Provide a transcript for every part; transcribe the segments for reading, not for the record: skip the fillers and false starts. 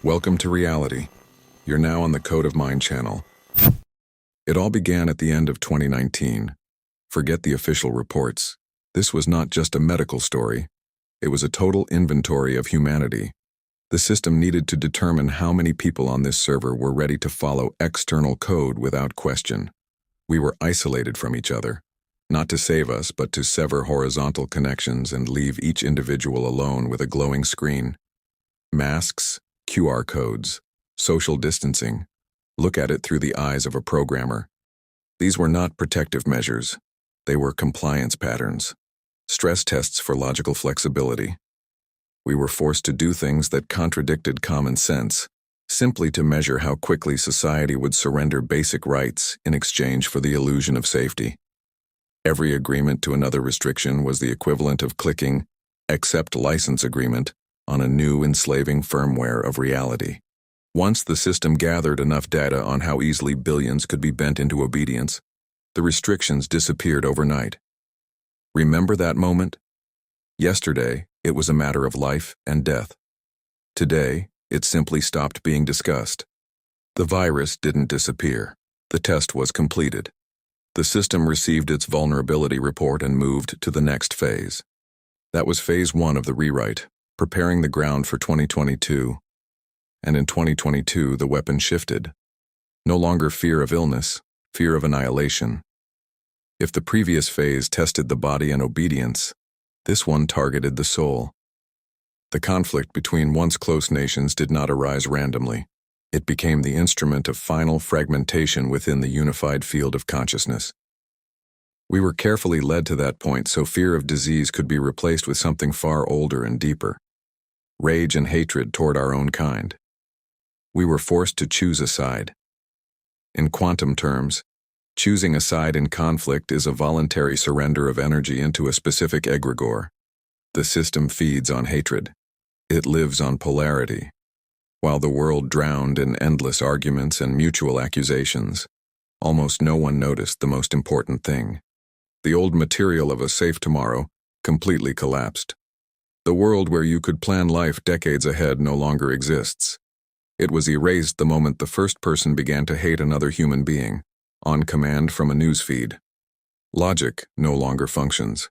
Welcome to reality. You're now on the Code of Mind channel. It all began at the end of 2019. Forget the official reports. This was not just a medical story. It was a total inventory of humanity. The system needed to determine how many people on this server were ready to follow external code without question. We were isolated from each other, not to save us, but to sever horizontal connections and leave each individual alone with a glowing screen. Masks, QR codes, social distancing. Look at it through the eyes of a programmer. These were not protective measures. They were compliance patterns, stress tests for logical flexibility. We were forced to do things that contradicted common sense, simply to measure how quickly society would surrender basic rights in exchange for the illusion of safety. Every agreement to another restriction was the equivalent of clicking "Accept License Agreement" on a new enslaving firmware of reality. Once the system gathered enough data on how easily billions could be bent into obedience, the restrictions disappeared overnight. Remember that moment? Yesterday, it was a matter of life and death. Today, it simply stopped being discussed. The virus didn't disappear. The test was completed. The system received its vulnerability report and moved to the next phase. That was phase 1 of the rewrite, preparing the ground for 2022. And in 2022, the weapon shifted. No longer fear of illness, fear of annihilation. If the previous phase tested the body and obedience, this one targeted the soul. The conflict between once close nations did not arise randomly. It became the instrument of final fragmentation within the unified field of consciousness. We were carefully led to that point so fear of disease could be replaced with something far older and deeper: rage and hatred toward our own kind. We were forced to choose a side. In quantum terms, choosing a side in conflict is a voluntary surrender of energy into a specific egregore. The system feeds on hatred. It lives on polarity. While the world drowned in endless arguments and mutual accusations, almost no one noticed the most important thing. The old material of a safe tomorrow completely collapsed. The world where you could plan life decades ahead no longer exists. It was erased the moment the first person began to hate another human being, on command from a newsfeed. Logic no longer functions.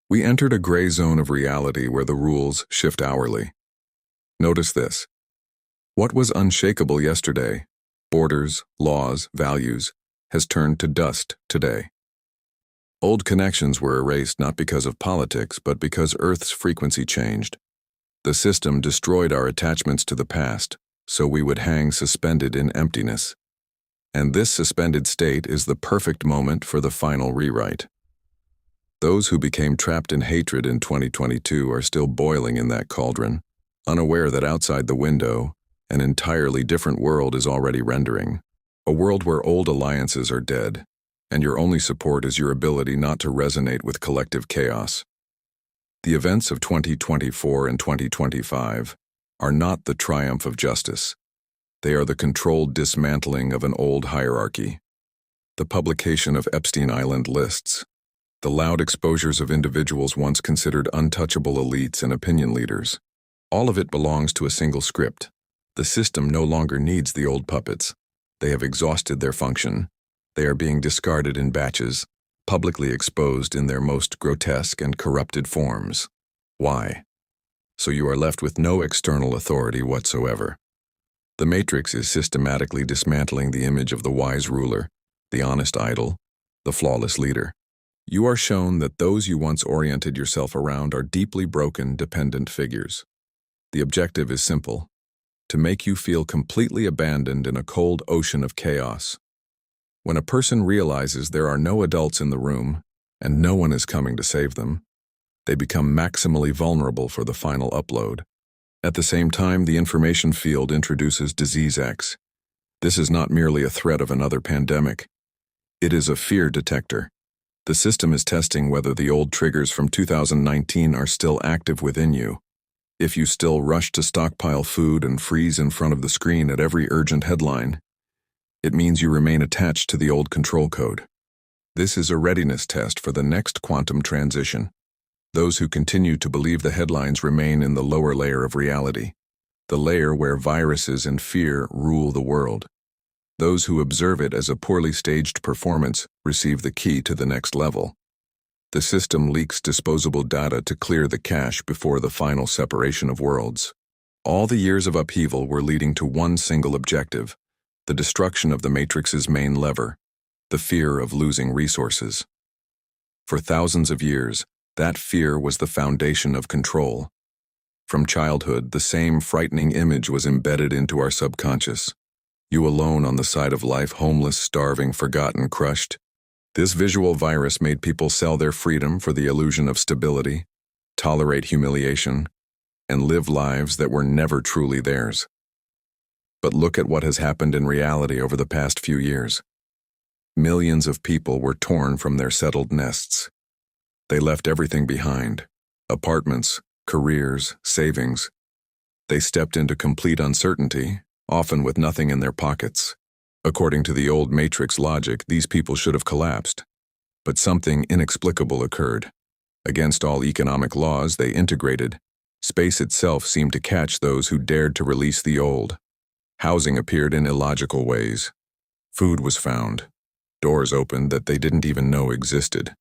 We entered a gray zone of reality where the rules shift hourly. Notice this. What was unshakable yesterday, borders, laws, values, has turned to dust today. Old connections were erased not because of politics, but because Earth's frequency changed. The system destroyed our attachments to the past, so we would hang suspended in emptiness. And this suspended state is the perfect moment for the final rewrite. Those who became trapped in hatred in 2022 are still boiling in that cauldron, unaware that outside the window, an entirely different world is already rendering. A world where old alliances are dead, and your only support is your ability not to resonate with collective chaos. The events of 2024 and 2025 are not the triumph of justice. They are the controlled dismantling of an old hierarchy. The publication of Epstein Island lists. The loud exposures of individuals once considered untouchable elites and opinion leaders. All of it belongs to a single script. The system no longer needs the old puppets. They have exhausted their function. They are being discarded in batches, publicly exposed in their most grotesque and corrupted forms. Why? So you are left with no external authority whatsoever. The Matrix is systematically dismantling the image of the wise ruler, the honest idol, the flawless leader. You are shown that those you once oriented yourself around are deeply broken, dependent figures. The objective is simple: to make you feel completely abandoned in a cold ocean of chaos. When a person realizes there are no adults in the room, and no one is coming to save them, they become maximally vulnerable for the final upload. At the same time, the information field introduces Disease X. This is not merely a threat of another pandemic. It is a fear detector. The system is testing whether the old triggers from 2019 are still active within you. If you still rush to stockpile food and freeze in front of the screen at every urgent headline, it means you remain attached to the old control code. This is a readiness test for the next quantum transition. Those who continue to believe the headlines remain in the lower layer of reality. the layer where viruses and fear rule the world. Those who observe it as a poorly staged performance receive the key to the next level. The system leaks disposable data to clear the cache before the final separation of worlds. All the years of upheaval were leading to one single objective: the destruction of the Matrix's main lever, the fear of losing resources. For thousands of years, that fear was the foundation of control. From childhood, the same frightening image was embedded into our subconscious. You alone on the side of life, homeless, starving, forgotten, crushed. This visual virus made people sell their freedom for the illusion of stability, tolerate humiliation, and live lives that were never truly theirs. But look at what has happened in reality over the past few years. Millions of people were torn from their settled nests. They left everything behind: apartments, careers, savings. They stepped into complete uncertainty, often with nothing in their pockets. According to the old Matrix logic, these people should have collapsed. But something inexplicable occurred. Against all economic laws they integrated, space itself seemed to catch those who dared to release the old. Housing appeared in illogical ways. Food was found. Doors opened that they didn't even know existed.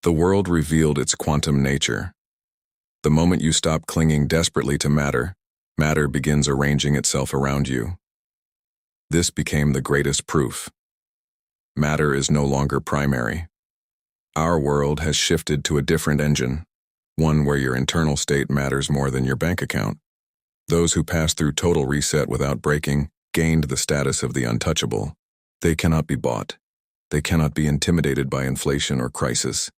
The world revealed its quantum nature. The moment you stop clinging desperately to matter, matter begins arranging itself around you. This became the greatest proof. Matter is no longer primary. Our world has shifted to a different engine, one where your internal state matters more than your bank account. Those who passed through total reset without breaking gained the status of the untouchable. They cannot be bought. They cannot be intimidated by inflation or crisis.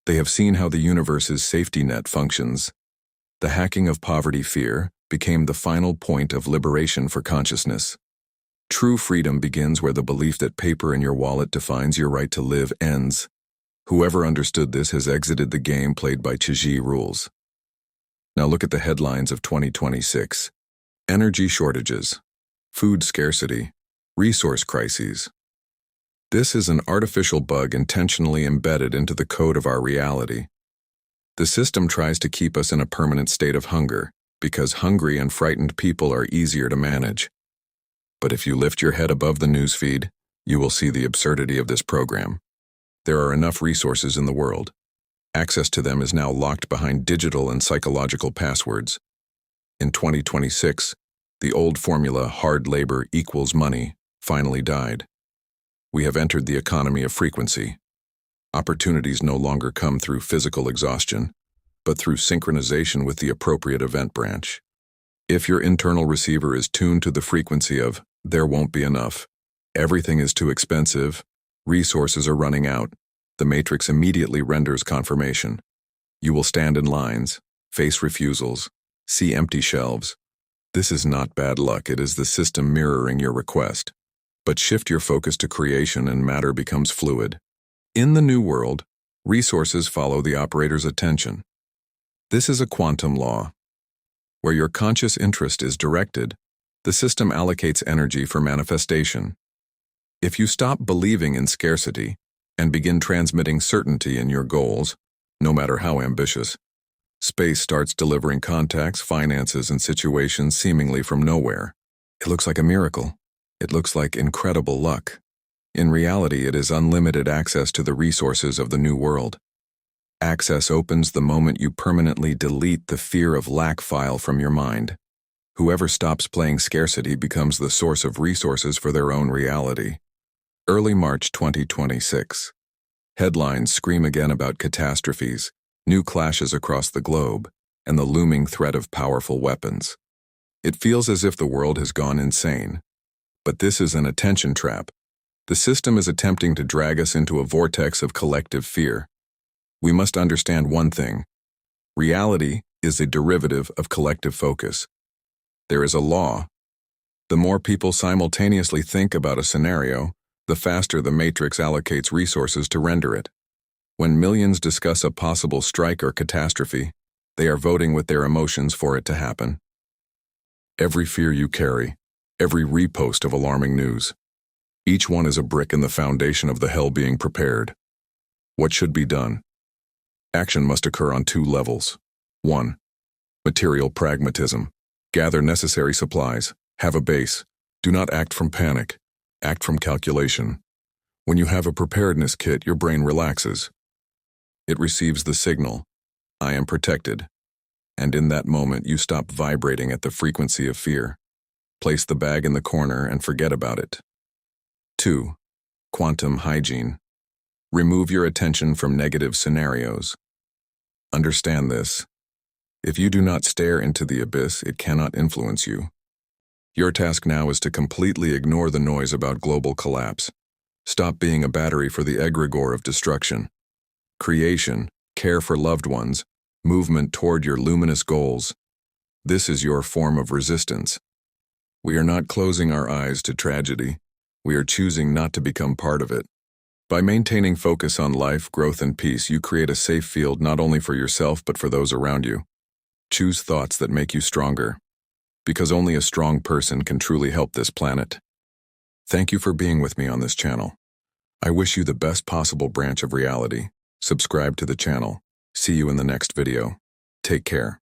They have seen how the universe's safety net functions. The hacking of poverty fear became the final point of liberation for consciousness. True freedom begins where the belief that paper in your wallet defines your right to live ends. Whoever understood this has exited the game played by Chiji rules. Now look at the headlines of 2026. Energy shortages, food scarcity, resource crises. This is an artificial bug intentionally embedded into the code of our reality. The system tries to keep us in a permanent state of hunger, because hungry and frightened people are easier to manage. But if you lift your head above the newsfeed, you will see the absurdity of this program. There are enough resources in the world. Access to them is now locked behind digital and psychological passwords. In 2026, the old formula hard labor equals money finally died. We have entered the economy of frequency. Opportunities no longer come through physical exhaustion, but through synchronization with the appropriate event branch. If your internal receiver is tuned to the frequency of "there won't be enough," "everything is too expensive," "resources are running out," the matrix immediately renders confirmation. You will stand in lines, face refusals, see empty shelves. This is not bad luck, it is the system mirroring your request. But shift your focus to creation and matter becomes fluid. In the new world, resources follow the operator's attention. This is a quantum law. Where your conscious interest is directed, the system allocates energy for manifestation. If you stop believing in scarcity and begin transmitting certainty in your goals, no matter how ambitious, space starts delivering contacts, finances, and situations seemingly from nowhere. It looks like a miracle. It looks like incredible luck. In reality, it is unlimited access to the resources of the new world. Access opens the moment you permanently delete the fear of lack file from your mind. Whoever stops playing scarcity becomes the source of resources for their own reality. Early March 2026. Headlines scream again about catastrophes, new clashes across the globe, and the looming threat of powerful weapons. It feels as if the world has gone insane. But this is an attention trap. The system is attempting to drag us into a vortex of collective fear. We must understand one thing. Reality is a derivative of collective focus. There is a law. The more people simultaneously think about a scenario, the faster the matrix allocates resources to render it. When millions discuss a possible strike or catastrophe, they are voting with their emotions for it to happen. Every fear you carry, every repost of alarming news, each one is a brick in the foundation of the hell being prepared. What should be done? Action must occur on two levels. 1. Material pragmatism. Gather necessary supplies. Have a base. Do not act from panic. Act from calculation. When you have a preparedness kit, your brain relaxes. It receives the signal, I am protected. And in that moment, you stop vibrating at the frequency of fear. Place the bag in the corner and forget about it. 2. Quantum hygiene. Remove your attention from negative scenarios. Understand this. If you do not stare into the abyss, it cannot influence you. Your task now is to completely ignore the noise about global collapse. Stop being a battery for the egregore of destruction. Creation, care for loved ones, movement toward your luminous goals. This is your form of resistance. We are not closing our eyes to tragedy. We are choosing not to become part of it. By maintaining focus on life, growth, and peace, you create a safe field not only for yourself but for those around you. Choose thoughts that make you stronger, because only a strong person can truly help this planet. Thank you for being with me on this channel. I wish you the best possible branch of reality. Subscribe to the channel. See you in the next video. Take care.